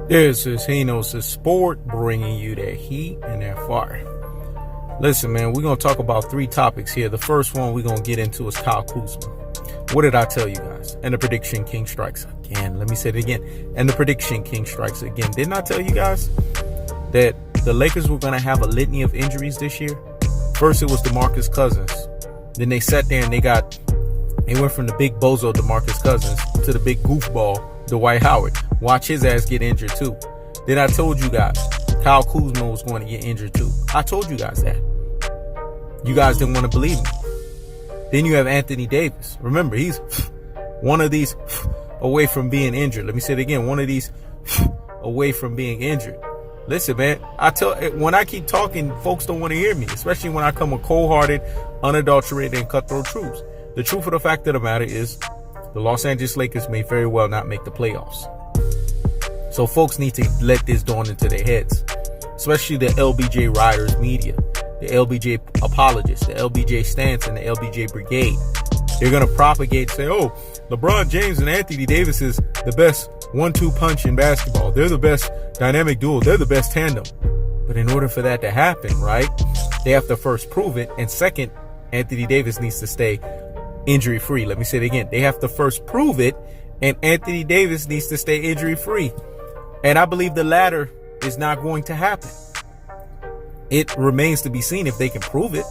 This is Hino's Sport, bringing you that heat and that fire. Listen, man, we're going to talk about three topics here. The first one we're going to get into is Kyle Kuzma. What did I tell you guys? And the prediction king strikes again. Let me say it again. And the prediction king strikes again. Didn't I tell you guys that the Lakers were going to have a litany of injuries this year? First, it was DeMarcus Cousins. Then they sat there and they went from the big bozo DeMarcus Cousins to the big goofball Dwight Howard. Watch his ass get injured too. Then I told you guys Kyle Kuzma was going to get injured too. I told you guys that. You guys didn't want to believe me. Then you have Anthony Davis. Remember, he's one of these away from being injured. Let me say it again. One of these away from being injured. Listen, man, when I keep talking, folks don't want to hear me, especially when I come with cold-hearted, unadulterated, and cutthroat truths. The truth of the fact of the matter is the Los Angeles Lakers may very well not make the playoffs. So folks need to let this dawn into their heads, especially the LBJ riders media, the LBJ apologists, the LBJ stance, and the LBJ brigade. They're going to propagate, say, oh, LeBron James and Anthony Davis is the best 1-2 punch in basketball. They're the best dynamic duo. They're the best tandem. But in order for that to happen, right, they have to first prove it. And second, Anthony Davis needs to stay injury-free. Let me say it again. They have to first prove it, and Anthony Davis needs to stay injury-free. And I believe the latter is not going to happen. It remains to be seen if they can prove it.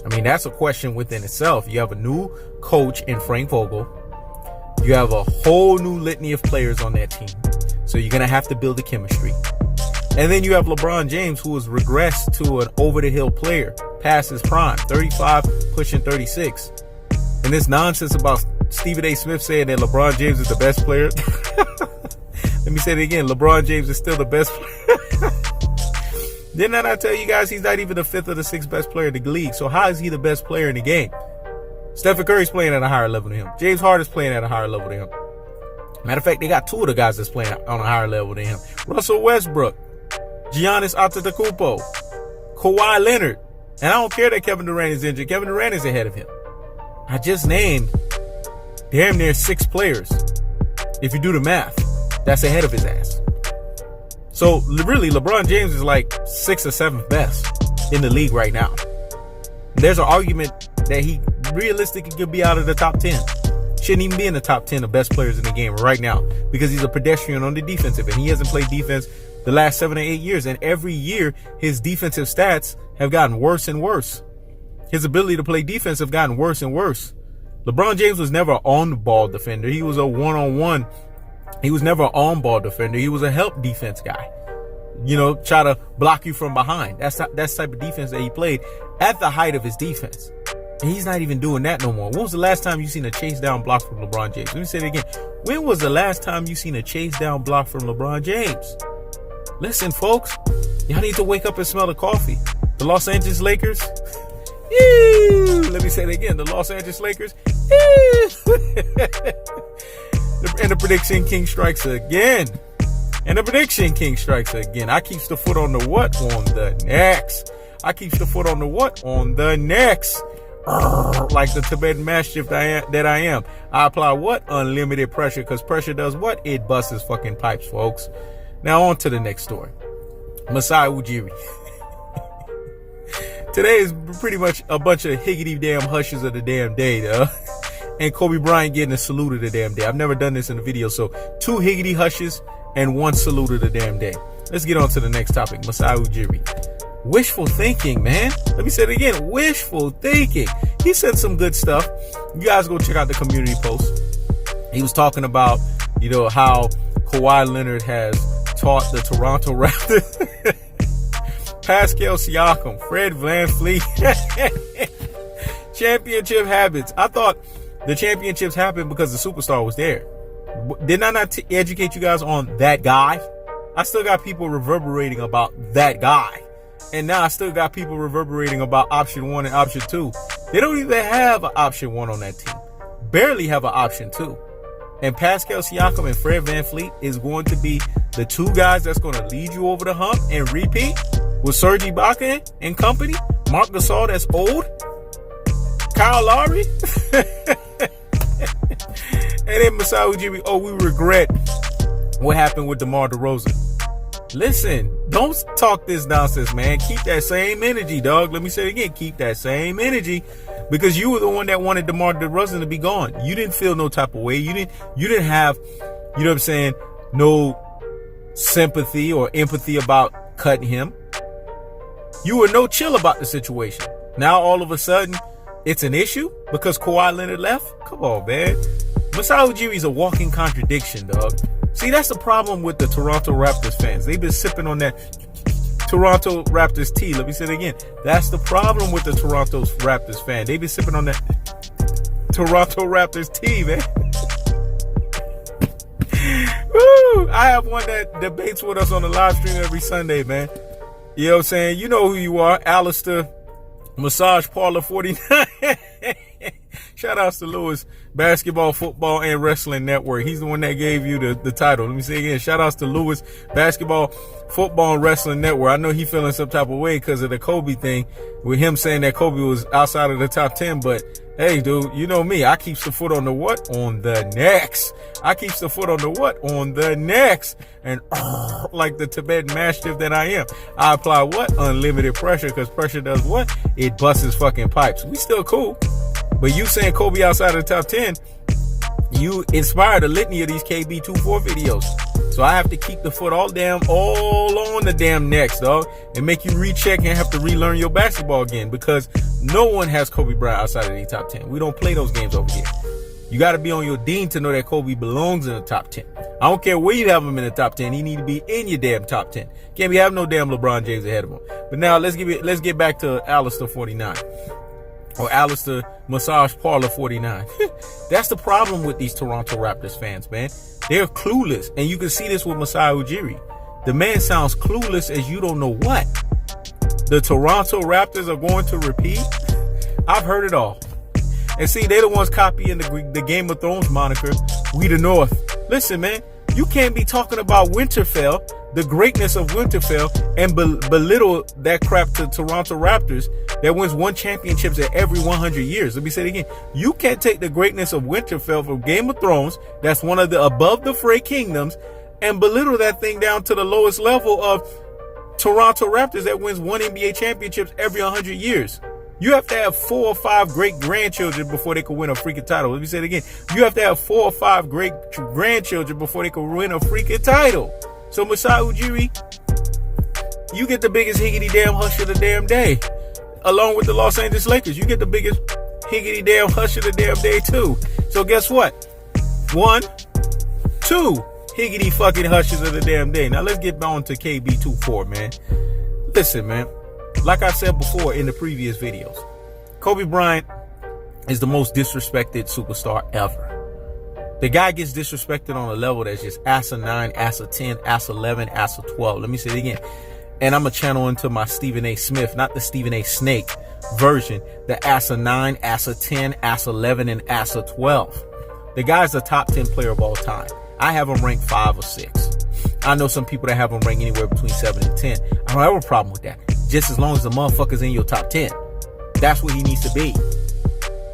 I mean, that's a question within itself. You have a new coach in Frank Vogel. You have a whole new litany of players on that team. So you're going to have to build the chemistry. And then you have LeBron James, who has regressed to an over-the-hill player past his prime, 35, pushing 36. And this nonsense about Stephen A. Smith saying that LeBron James is the best player. Let me say it again. LeBron James is still the best player. Didn't I tell you guys he's not even the fifth or the sixth best player in the league? So how is he the best player in the game? Stephen Curry's playing at a higher level than him. James Harden's playing at a higher level than him. Matter of fact, they got two of the guys that's playing on a higher level than him. Russell Westbrook, Giannis Antetokounmpo, Kawhi Leonard. And I don't care that Kevin Durant is injured. Kevin Durant is ahead of him. I just named damn near 6 players. If you do the math, that's ahead of his ass. So really, LeBron James is like 6th or 7th best in the league right now. There's an argument that he realistically could be out of the top 10. Shouldn't even be in the top 10 of best players in the game right now because he's a pedestrian on the defensive and he hasn't played defense the last 7 or 8 years. And every year, his defensive stats have gotten worse and worse. His ability to play defense have gotten worse and worse. LeBron James was never an on-ball defender. He was a one-on-one. He was never an on-ball defender. He was a help defense guy. You know, try to block you from behind. That's the type of defense that he played at the height of his defense. And he's not even doing that no more. When was the last time you seen a chase down block from LeBron James? Let me say it again. When was the last time you seen a chase down block from LeBron James? Listen, folks, y'all need to wake up and smell the coffee. The Los Angeles Lakers. Let me say it again. The Los Angeles Lakers. And the prediction king strikes again. And the prediction king strikes again. I keeps the foot on the what? On the next. I keeps the foot on the what? On the next. Like the Tibetan Mastiff that I am. I apply what? Unlimited pressure. Because pressure does what? It busts his fucking pipes, folks. Now on to the next story. Masai Ujiri. Today is pretty much a bunch of higgity damn hushes of the damn day, though. And Kobe Bryant getting a salute of the damn day. I've never done this in a video, so 2 higgity hushes and 1 salute of the damn day. Let's get on to the next topic. Masai Ujiri. Wishful thinking, man. Let me say it again. Wishful thinking. He said some good stuff. You guys go check out the community post. He was talking about, you know, how Kawhi Leonard has taught the Toronto Raptors. Pascal Siakam, Fred VanVleet. Championship habits. I thought the championships happened because the superstar was there. Did I not educate you guys on that guy? I still got people reverberating about that guy. And now I still got people reverberating about option 1 and option 2. They don't even have an option 1 on that team. Barely have an option 2. And Pascal Siakam and Fred VanVleet is going to be the 2 guys that's going to lead you over the hump and repeat with Serge Ibaka and company. Marc Gasol, that's old. Kyle Lowry. And then Masai Ujiri, we regret What happened with DeMar DeRozan? Listen, don't talk this nonsense, man. Keep that same energy, dog. Let me say it again. Keep that same energy, because you were the one that wanted DeMar DeRozan to be gone. You didn't feel no type of way. You didn't have, you know what I'm saying, no sympathy or empathy about cutting him. You were no chill about the situation. Now all of a sudden it's an issue because Kawhi Leonard left? Come on, man. Masai Ujiri is a walking contradiction, dog. See, that's the problem with the Toronto Raptors fans. They've been sipping on that Toronto Raptors tea. Let me say it again. That's the problem with the Toronto Raptors fan. They've been sipping on that Toronto Raptors tea, man. Woo! I have one that debates with us on the live stream every Sunday, man. You know what I'm saying? You know who you are. Alistair Massage Parlor 49. Shout outs to Lewis, Basketball, Football, and Wrestling Network. He's the one that gave you the title. Let me say again. Shout outs to Lewis, Basketball, Football, and Wrestling Network. I know he feeling some type of way because of the Kobe thing, with him saying that Kobe was outside of the top 10. But hey, dude, you know me. I keeps the foot on the what? On the next. I keeps the foot on the what? On the next. And like the Tibetan Mastiff that I am, I apply what? Unlimited pressure, because pressure does what? It busts his fucking pipes. We still cool. But you saying Kobe outside of the top 10, you inspired a litany of these KB24 videos. So I have to keep the foot all on the damn necks, dog, and make you recheck and have to relearn your basketball again, because no one has Kobe Bryant outside of the top 10. We don't play those games over here. You got to be on your dean to know that Kobe belongs in the top 10. I don't care where you have him in the top 10. He need to be in your damn top 10. Can't be having no damn LeBron James ahead of him. But now let's get back to Alistair 49. Or Alistair Massage Parlor 49. That's the problem with these Toronto Raptors fans, man. They're clueless. And you can see this with Masai Ujiri. The man sounds clueless as you don't know what. The Toronto Raptors are going to repeat. I've heard it all. And see, they're the ones copying the Game of Thrones moniker, We the North. Listen, man, you can't be talking about Winterfell, the greatness of Winterfell, and belittle that crap to Toronto Raptors that wins one championships at every 100 years. Let me say it again. You can't take the greatness of Winterfell from Game of Thrones, that's one of the above the fray kingdoms, and belittle that thing down to the lowest level of Toronto Raptors that wins one NBA championships every 100 years. You have to have 4 or 5 great grandchildren before they could win a freaking title. Let me say it again. You have to have 4 or 5 great grandchildren before they could win a freaking title. So Masai Ujiri, you get the biggest higgity damn hush of the damn day. Along with the Los Angeles Lakers, you get the biggest higgity damn hush of the damn day too. So guess what? 1, 2 higgity fucking hushes of the damn day. Now let's get on to KB24, man. Listen, man. Like I said before in the previous videos, Kobe Bryant is the most disrespected superstar ever. The guy gets disrespected on a level that's just asinine, ass 10, ass 11, ass 12. Let me say it again. And I'm going to channel into my Stephen A. Smith, not the Stephen A. Snake version, the ass 9, ass 10, ass 11, and ass 12. The guy's a top 10 player of all time. I have him ranked 5 or 6. I know some people that have him ranked anywhere between 7 and 10. I don't have a problem with that. Just as long as the motherfucker's in your top 10. That's what he needs to be.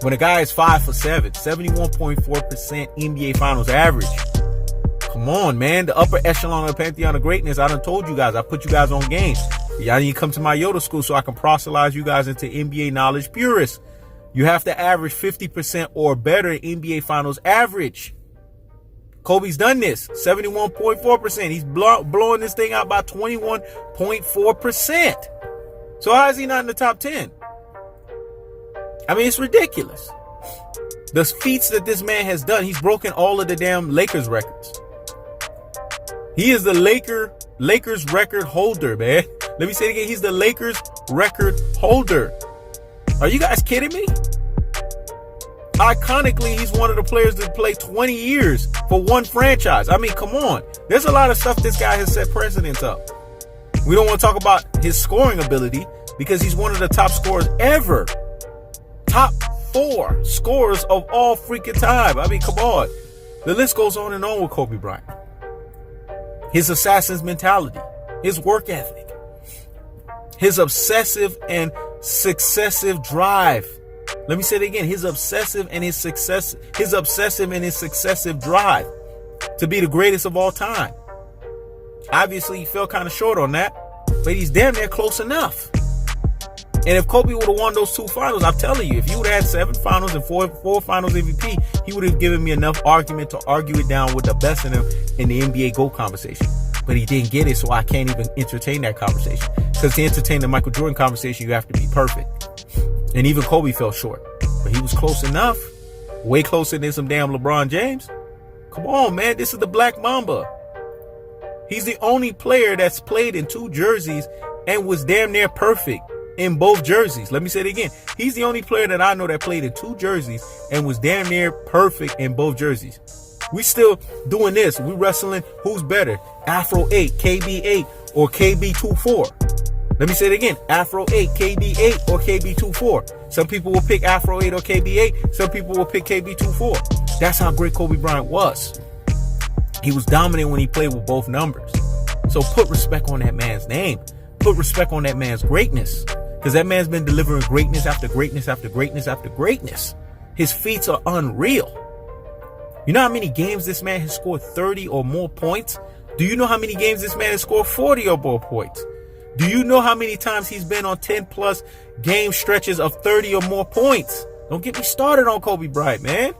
When a guy is 5 for 7, 71.4% NBA Finals average. Come on, man. The upper echelon of the Pantheon of Greatness. I done told you guys. I put you guys on game. Y'all need to come to my Yoda school so I can proselytize you guys into NBA knowledge purists. You have to average 50% or better in NBA Finals average. Kobe's done this. 71.4%. He's blowing this thing out by 21.4%. So how is he not in the top 10? I mean, it's ridiculous. The feats that this man has done, he's broken all of the damn Lakers records. He is the Lakers record holder, man. Let me say it again. He's the Lakers record holder. Are you guys kidding me? Iconically, he's one of the players that played 20 years for one franchise. I mean, come on. There's a lot of stuff this guy has set precedents of. We don't want to talk about his scoring ability because he's one of the top scorers ever. Top 4 scorers of all freaking time. I mean, come on. The list goes on and on with Kobe Bryant. His assassin's mentality, his work ethic, his obsessive and successive drive. Let me say it again. His obsessive and his successive drive to be the greatest of all time. Obviously, he fell kind of short on that, but he's damn near close enough. And if Kobe would have won those 2 finals, I'm telling you, if he would have had 7 finals and four finals MVP, he would have given me enough argument to argue it down with the best of them in the NBA GOAT conversation. But he didn't get it, so I can't even entertain that conversation. Because to entertain the Michael Jordan conversation, you have to be perfect. And even Kobe fell short. But he was close enough. Way closer than some damn LeBron James. Come on, man. This is the Black Mamba. He's the only player that's played in 2 jerseys and was damn near perfect in both jerseys. Let me say it again. He's the only player that I know that played in 2 jerseys and was damn near perfect in both jerseys. We still doing this. We wrestling who's better, Afro 8, KB 8, or KB 24. Let me say it again. Afro 8, KB 8, or KB 24. Some people will pick Afro 8 or KB 8. Some people will pick KB 24. That's how great Kobe Bryant was. He was dominant when he played with both numbers. So put respect on that man's name. Put respect on that man's greatness. Because that man's been delivering greatness after greatness after greatness after greatness. His feats are unreal. You know how many games this man has scored 30 or more points? Do you know how many games this man has scored 40 or more points? Do you know how many times he's been on 10 plus game stretches of 30 or more points? Don't get me started on Kobe Bryant, man.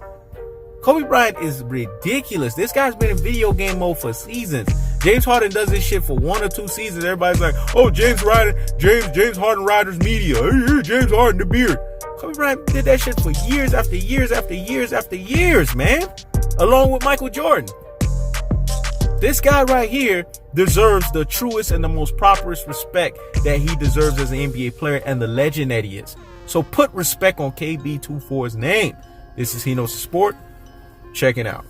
Kobe Bryant is ridiculous. This guy's been in video game mode for seasons. James Harden does this shit for 1 or 2 seasons. Everybody's like, oh, James Harden Riders Media. Hey, James Harden the beard. Kobe Bryant did that shit for years after years after years after years, man. Along with Michael Jordan. This guy right here deserves the truest and the most properest respect that he deserves as an NBA player and the legend that he is. So put respect on KB24's name. This is He Knows the Sport. Check it out.